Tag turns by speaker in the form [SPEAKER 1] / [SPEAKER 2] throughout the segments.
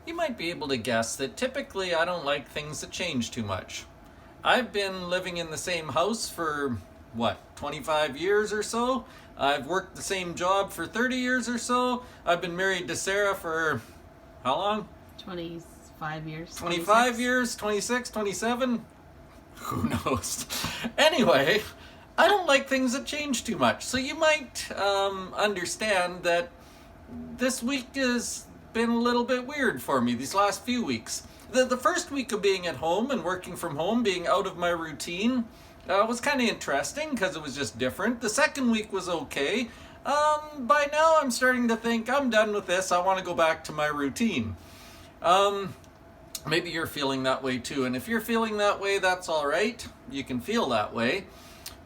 [SPEAKER 1] You might be able to guess that typically I don't like things that change too much. I've been living in the same house for, 25 years or so? I've worked the same job for 30 years or so. I've been married to Sarah for how long?
[SPEAKER 2] 25 years.
[SPEAKER 1] 25 years, 26, 27? Who knows? Anyway, I don't like things that change too much. So you might understand that this week has been a little bit weird for me, these last few weeks. The first week of being at home and working from home, being out of my routine, was kind of interesting because it was just different. The second week was okay. By now I'm starting to think I'm done with this. I want to go back to my routine. Maybe you're feeling that way too. And if you're feeling that way, that's all right. You can feel that way.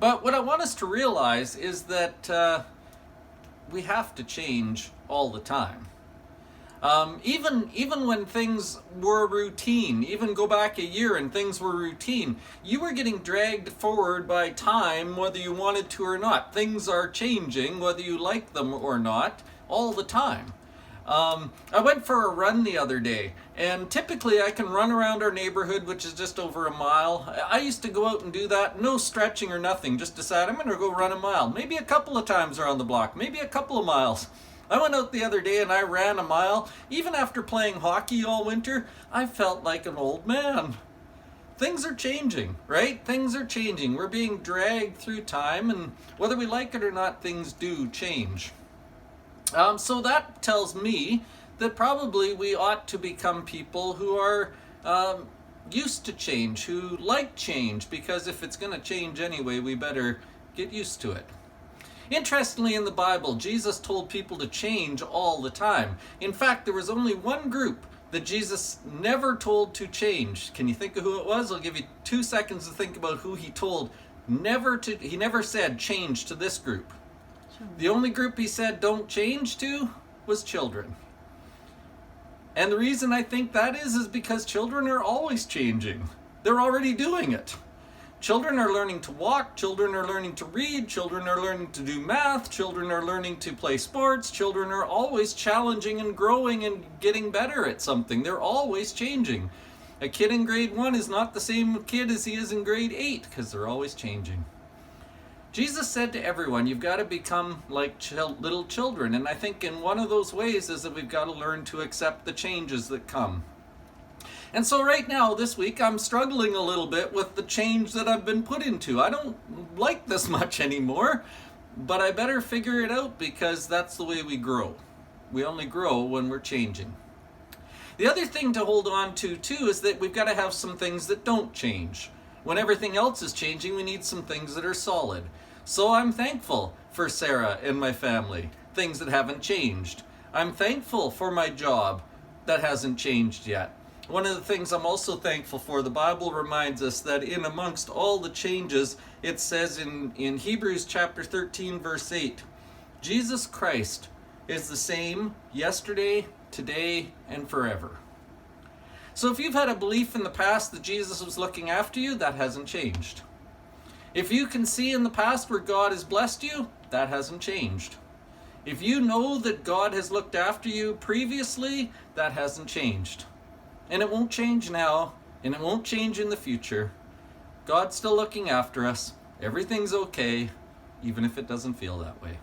[SPEAKER 1] But what I want us to realize is that we have to change all the time. Even when things were routine, even go back a year and things were routine, you were getting dragged forward by time whether you wanted to or not. Things are changing whether you like them or not all the time. I went for a run the other day, and typically I can run around our neighborhood, which is just over a mile. I used to go out and do that, no stretching or nothing, just decide I'm going to go run a mile, maybe a couple of times around the block, maybe a couple of miles. I went out the other day and I ran a mile. Even after playing hockey all winter, I felt like an old man. Things are changing, right? Things are changing. We're being dragged through time, and whether we like it or not, things do change. So that tells me that probably we ought to become people who are used to change, who like change, because if it's going to change anyway, we better get used to it. Interestingly, in the Bible, Jesus told people to change all the time. In fact, there was only one group that Jesus never told to change. Can you think of who it was? I'll give you 2 seconds to think about who he told he never said change to this group. The only group he said don't change to was children. And the reason I think that is because children are always changing. They're already doing it. Children are learning to walk, children are learning to read, children are learning to do math, children are learning to play sports, children are always challenging and growing and getting better at something. They're always changing. A kid in grade 1 is not the same kid as he is in grade 8 because they're always changing. Jesus said to everyone, you've got to become like little children. And I think in one of those ways is that we've got to learn to accept the changes that come. And so right now, this week, I'm struggling a little bit with the change that I've been put into. I don't like this much anymore, but I better figure it out because that's the way we grow. We only grow when we're changing. The other thing to hold on to, too, is that we've got to have some things that don't change. When everything else is changing, we need some things that are solid. So I'm thankful for Sarah and my family, things that haven't changed. I'm thankful for my job that hasn't changed yet. One of the things I'm also thankful for, the Bible reminds us that in amongst all the changes, it says in Hebrews chapter 13, verse 8, Jesus Christ is the same yesterday, today, and forever. So if you've had a belief in the past that Jesus was looking after you, that hasn't changed. If you can see in the past where God has blessed you, that hasn't changed. If you know that God has looked after you previously, that hasn't changed. And it won't change now, and it won't change in the future. God's still looking after us. Everything's okay, even if it doesn't feel that way.